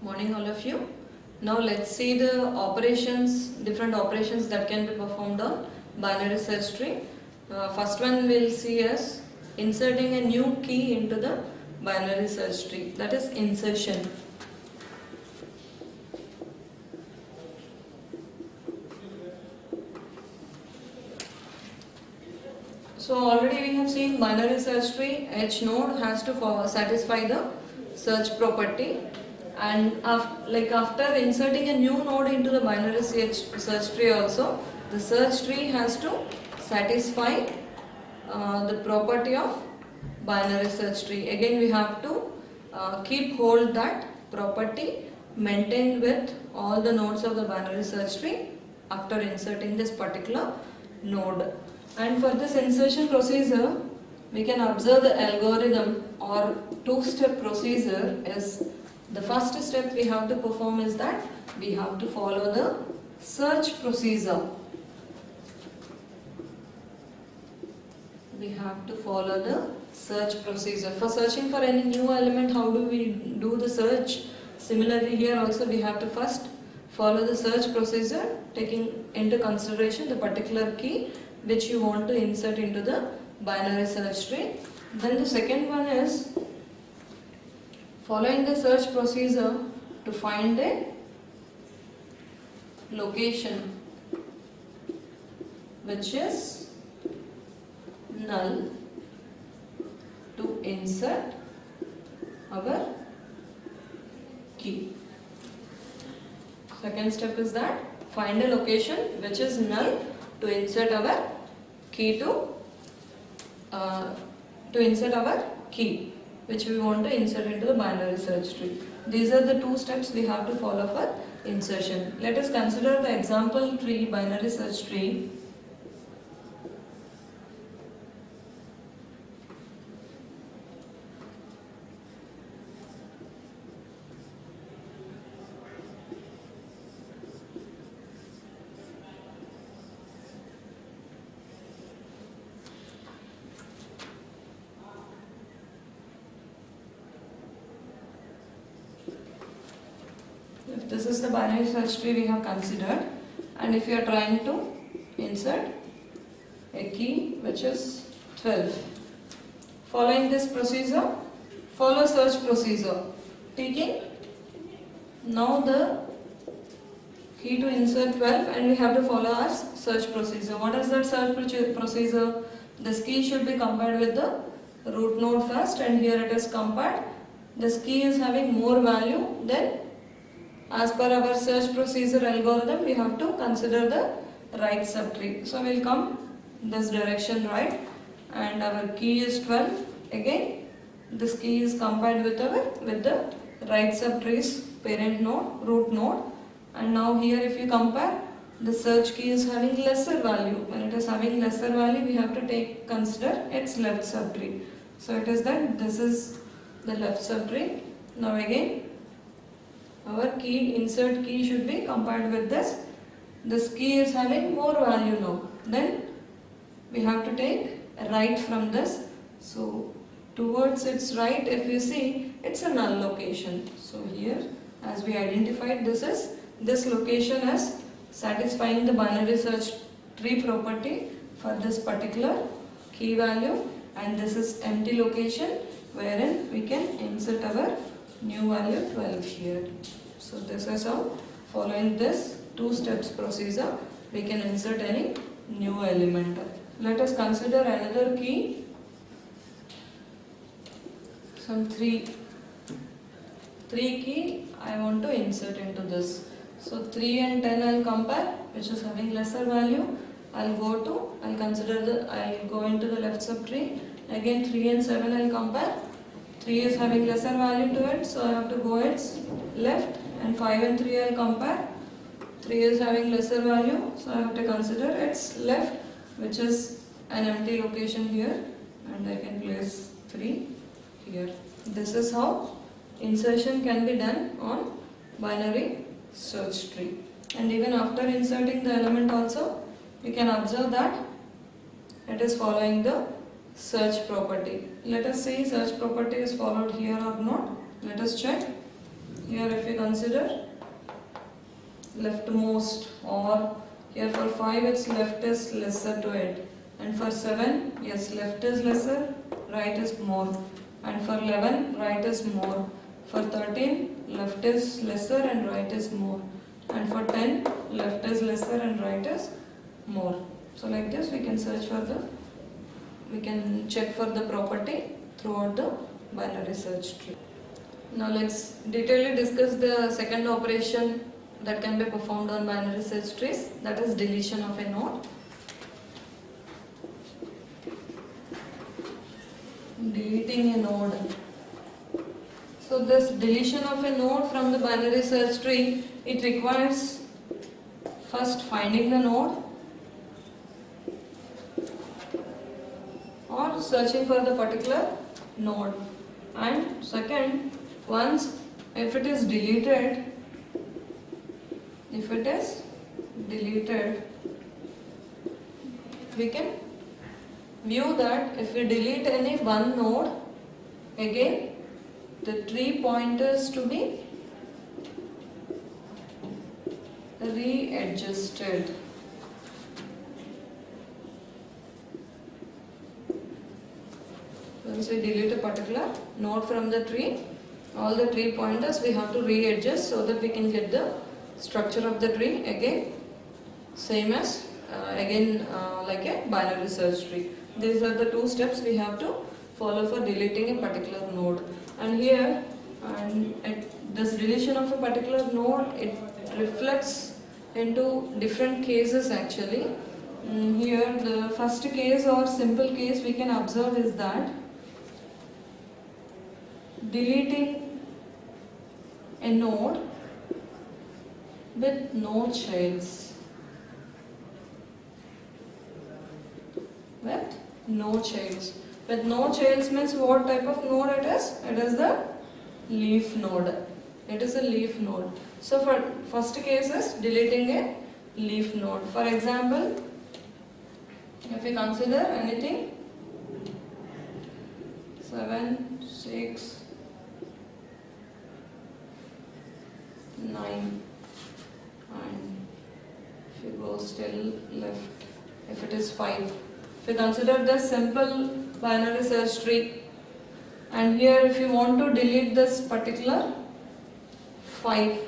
Morning all of you. Now let's see the different operations that can be performed on binary search tree. First one we'll see as inserting a new key into the binary search tree, that is insertion. So already we have seen binary search tree, each node has to satisfy the search property, and after inserting a new node into the binary search tree also, the search tree has to satisfy the property of binary search tree. Again we have to keep hold that property maintained with all the nodes of the binary search tree after inserting this particular node. And for this insertion procedure, we can observe the algorithm or two-step procedure. Is the first step we have to perform is that we have to follow the search procedure. We have to follow the search procedure. For searching for any new element, how do we do the search? Similarly here also we have to first follow the search procedure, taking into consideration the particular key which you want to insert into the binary search tree. Then the second one is following the search procedure to find a location which is null to insert our key. Second step is that find a location which is null to insert our key insert our key which we want to insert into the binary search tree. These are the two steps we have to follow for insertion. Let us consider the example tree, binary search tree. If this is the binary search tree we have considered, and if you are trying to insert a key which is 12, following this procedure, follow search procedure, taking now the key to insert 12, and we have to follow our search procedure. What is that search procedure? This key should be compared with the root node first, and here it is compared. This key is having more value, then as per our search procedure algorithm, we have to consider the right subtree. So we will come this direction right, and our key is 12. Again, this key is compared with the right subtree's parent node, root node. And now here if you compare, the search key is having lesser value. When it is having lesser value, we have to consider its left subtree. So it is that this is the left subtree. Now again, our insert key should be compared with this. This key is having more value now. Then we have to take right from this. So towards its right, if you see, it's a null location. So here, as we identified, this location as satisfying the binary search tree property for this particular key value, and this is empty location wherein we can insert our new value 12 here. So this is how, following this two steps procedure, we can insert any new element. Let us consider another key, some 3 key I want to insert into this. So 3 and 10 I will compare, which is having lesser value. I'll go into the left subtree. Again 3 and 7 I will compare. 3 is having lesser value to it, so I have to go its left, and 5 and 3 I will compare. 3 is having lesser value, so I have to consider its left, which is an empty location here, and I can place 3 here. This is how insertion can be done on binary search tree. And even after inserting the element also, you can observe that it is following the search property. Let us see search property is followed here or not. Let us check. Here if you consider leftmost, or here for 5 its left is lesser to it, and for 7 yes left is lesser, right is more, and for 11 right is more, for 13 left is lesser and right is more, and for 10 left is lesser and right is more. So like this we can check for the property throughout the binary search tree. Now let's detailedly discuss the second operation that can be performed on binary search trees, that is deletion of a node. Deleting a node. So this deletion of a node from the binary search tree, it requires first finding the node or searching for the particular node, and second, once if it is deleted, we can view that if we delete any one node, again the tree pointers to be readjusted. Once we delete a particular node from the tree, all the tree pointers we have to readjust so that we can get the structure of the tree again same as like a binary search tree. These are the two steps we have to follow for deleting a particular node. And here, this deletion of a particular node, it reflects into different cases actually. Here the first case or simple case we can observe is that deleting a node with no childs. With no childs. With no childs means what type of node it is? It is the leaf node. It is a leaf node. So for first case is deleting a leaf node. For example, if we consider anything 7, 6, 9, and if you go still left, if it is 5. If you consider the simple binary search tree, and here if you want to delete this particular 5,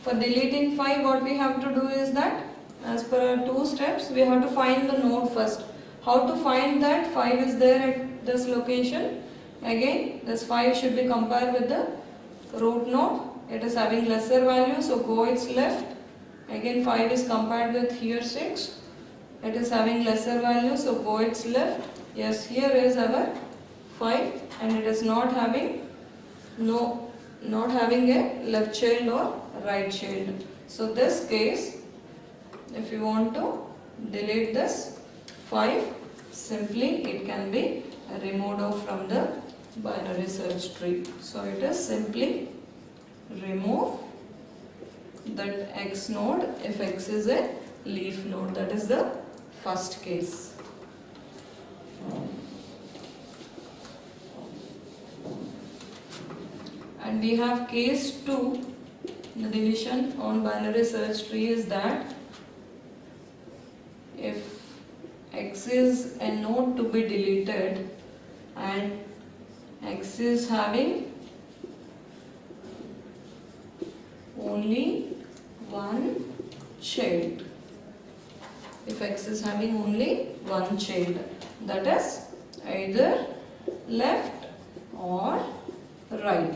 for deleting 5 what we have to do is that as per our 2 steps we have to find the node first. How to find that 5 is there at this location? Again this 5 should be compared with the root node. It is having lesser value, so go its left. Again 5 is compared with here 6. It is having lesser value, so go its left. Yes, here is our 5 and it is not having a left child or right child. So this case, if you want to delete this 5, simply it can be removed off from the binary search tree. So it is simply remove that X node if X is a leaf node. That is the first case. And we have case 2. The deletion on binary search tree is that if X is a node to be deleted and X is having only one child. If X is having only one child, that is either left or right.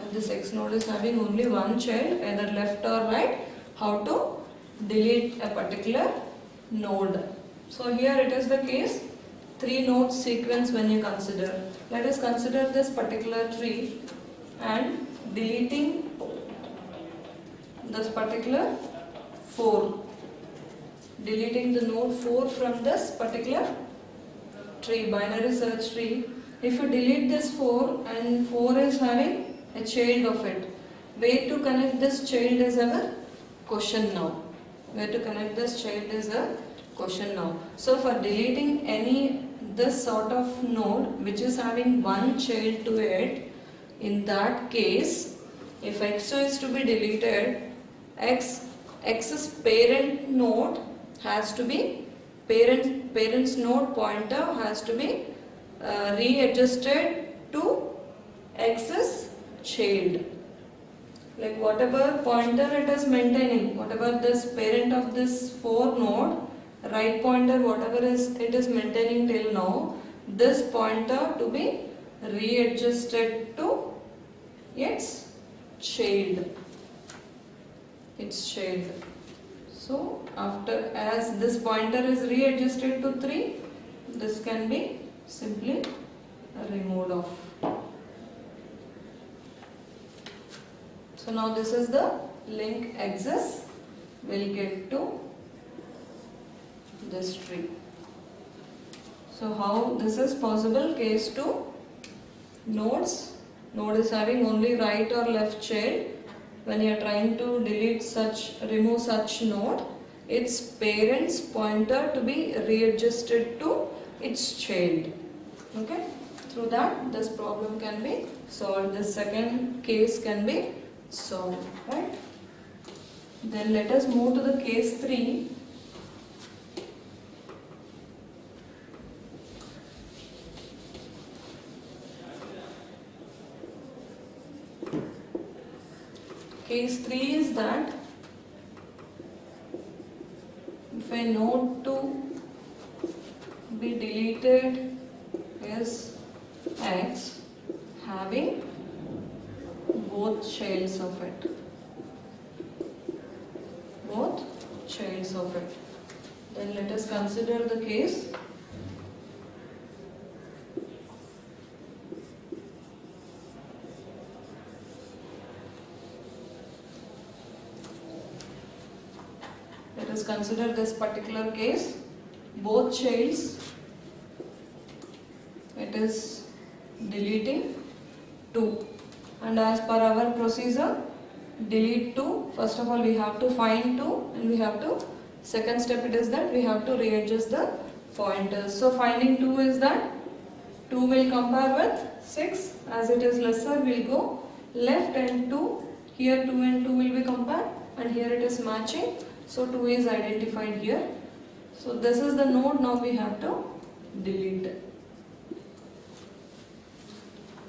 And this X node is having only one child, either left or right. How to delete a particular node? So here it is the case 3 node sequence when you consider. Let us consider this particular tree and deleting this particular 4. Deleting the node 4 from this particular tree, binary search tree. If you delete this 4 and 4 is having a child of it, where to connect this child is our question now. Where to connect this child is a question now. So for deleting this sort of node which is having one child to it, in that case if x2 is to be deleted, x's parent node has to be, parent's node pointer has to be readjusted to x's child. Like whatever pointer it is maintaining, whatever this parent of this 4 node, right pointer, whatever is it is maintaining till now, this pointer to be readjusted to its child. So after, as this pointer is readjusted to 3, this can be simply removed off. So now this is the link axis. We'll get to this tree. So how this is possible? Case 2, nodes. Node is having only right or left child. When you are trying to delete such, remove such node, its parent's pointer to be readjusted to its child. Okay. Through that, this problem can be solved. The second case can be solved. Right. Then let us move to the case 3. Case 3 is that if a node to be deleted is x having both childs of it. Then let us consider the case. Let us consider this particular case. Both childs, it is deleting 2, and as per our procedure, delete 2. First of all, we have to find 2, and we have to, second step it is that we have to readjust the pointers. So finding 2 is that 2 will compare with 6, as it is lesser we will go left, and 2, here 2 and 2 will be compared, and here it is matching. So 2 is identified here. So this is the node, now we have to delete it.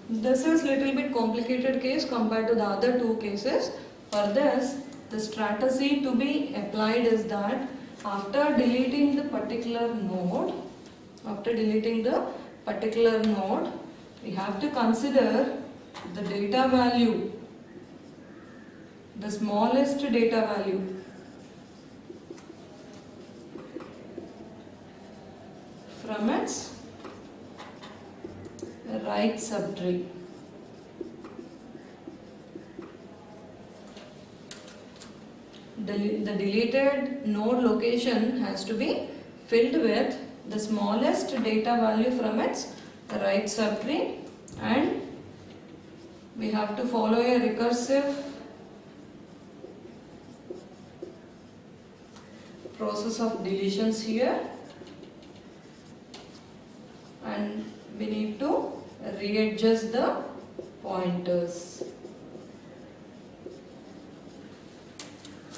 This is little bit complicated case compared to the other 2 cases. For this, the strategy to be applied is that after deleting the particular node, we have to consider the data value, the smallest data value from its right subtree. The deleted node location has to be filled with the smallest data value from its right subtree, and we have to follow a recursive process of deletions here, and we need to readjust the pointers.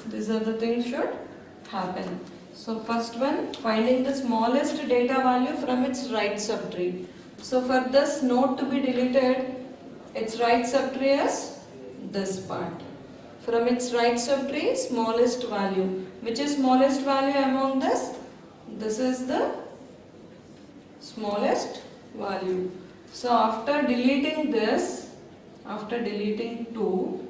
These are the things should happen. So first one, finding the smallest data value from its right subtree. So for this node to be deleted, its right subtree is this part. From its right subtree, smallest value. Which is smallest value among this? This is the smallest value. So after deleting this, after deleting 2,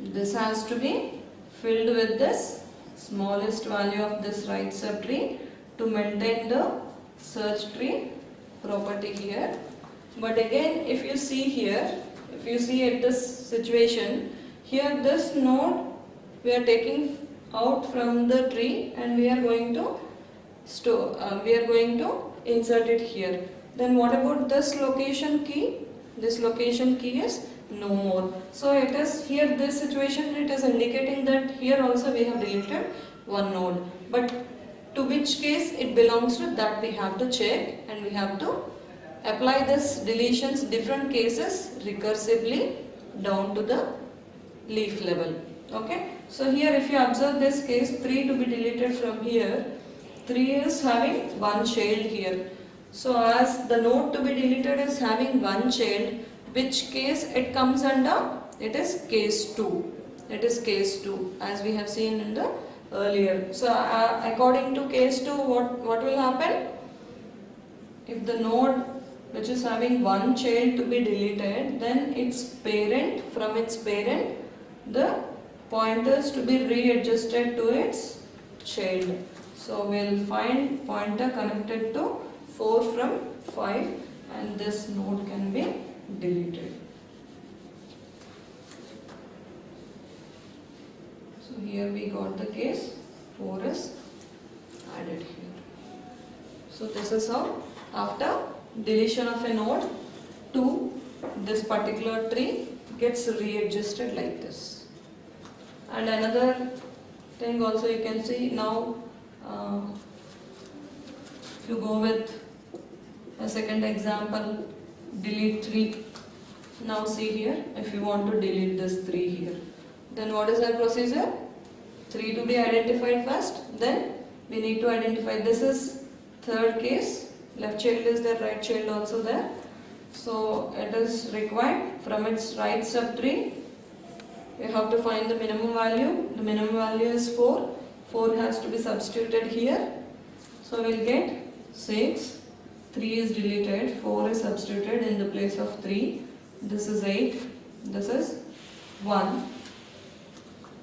this has to be filled with this smallest value of this right subtree to maintain the search tree property here. But again, if you see here, if you see at this situation, here this node we are taking out from the tree and we are going to insert it here. Then what about this location key? This location key is no more. So it is here, this situation, it is indicating that here also we have deleted one node. But to which case it belongs to, that we have to check, and we have to apply this deletions different cases recursively, down to the leaf level. Okay. So here if you observe this case, 3 to be deleted from here, 3 is having one child here. So as the node to be deleted is having one child, which case it comes under? It is case 2. It is case 2 as we have seen in the earlier. So according to case 2, what will happen? If the node which is having one child to be deleted, then its parent, from its parent, the pointers to be readjusted to its child. So we will find pointer connected to 4 from 5 and this node can be deleted. So here we got the case 4 is added here. So this is how after deletion of a node to this particular tree gets readjusted like this. And another thing also you can see now, if you go with a second example, delete 3. Now see here, if you want to delete this 3 here, then what is our procedure? 3 to be identified first, then we need to identify, this is third case, left child is there, right child also there. So it is required from its right subtree, you have to find the minimum value. The minimum value is 4. 4 has to be substituted here. So we will get 6. 3 is deleted. 4 is substituted in the place of 3. This is 8. This is 1.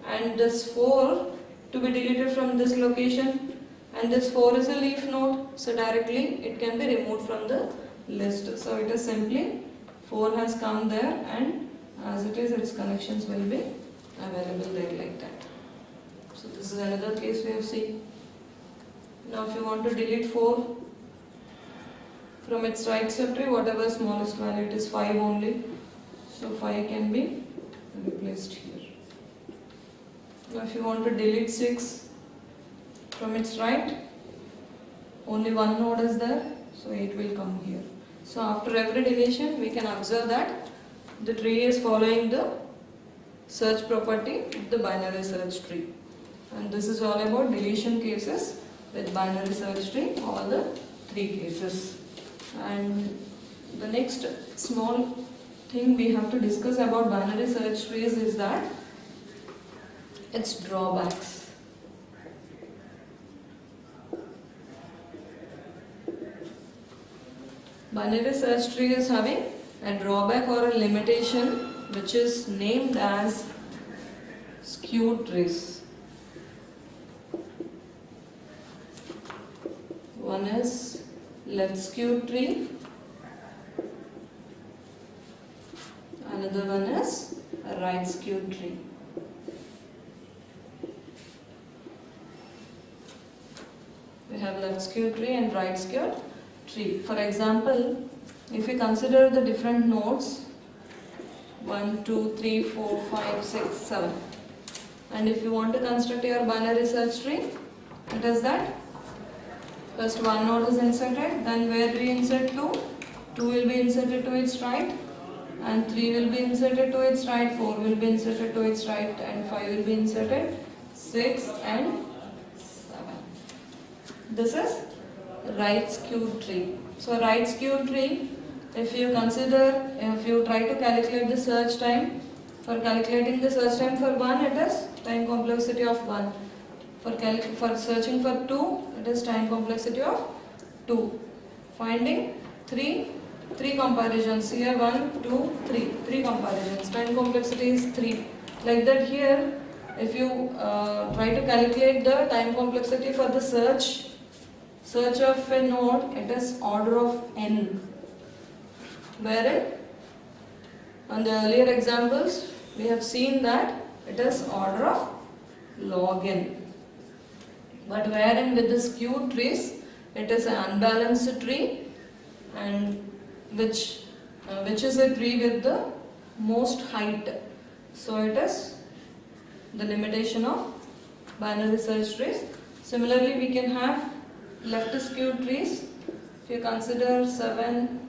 And this 4 to be deleted from this location. And this 4 is a leaf node. So directly it can be removed from the list. So it is simply 4 has come there and as it is, its connections will be available there like that. So this is another case we have seen. Now if you want to delete 4 from its right subtree, whatever smallest value, it is 5 only. So 5 can be replaced here. Now if you want to delete 6 from its right, only one node is there, so 8 will come here. So after every deletion, we can observe that the tree is following the search property of the binary search tree. And this is all about deletion cases with binary search tree, all the 3 cases. And the next small thing we have to discuss about binary search trees is that its drawbacks. Binary search tree is having a drawback or a limitation which is named as skewed trees. One is left skewed tree, another one is a right skewed tree. We have left skewed tree and right skewed tree. For example, if we consider the different nodes 1, 2, 3, 4, 5, 6, 7, and if you want to construct your binary search tree, it is that first one node is inserted, then where we insert 2, 2 will be inserted to its right, and 3 will be inserted to its right, 4 will be inserted to its right, and 5 will be inserted, 6 and 7. This is right skewed tree. So right skewed tree, if you try to calculate the search time, for calculating the search time for 1, it is time complexity of 1. For searching for 2, it is time complexity of 2. Finding 3 comparisons. Here 1, 2, 3 comparisons. Time complexity is 3. Like that here, if you try to calculate the time complexity for the search of a node, it is order of n. Wherein on the earlier examples, we have seen that it is order of log n. But wherein with the skewed trees, it is an unbalanced tree, and which is a tree with the most height. So it is the limitation of binary search trees. Similarly, we can have left skewed trees. If you consider 7,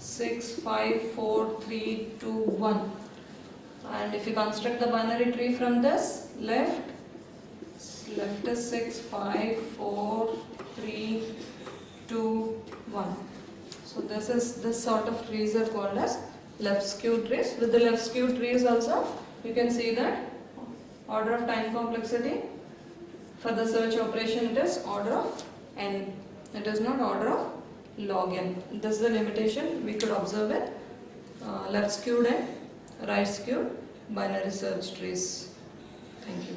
6, 5, 4, 3, 2, 1. And if you construct the binary tree from this, left is 6, 5, 4, 3, 2, 1. So this sort of trees are called as left skew trees. With the left skew trees also, you can see that order of time complexity for the search operation, it is order of n. It is not order of log n. This is the limitation we could observe with left skewed and right skewed binary search trees. Thank you.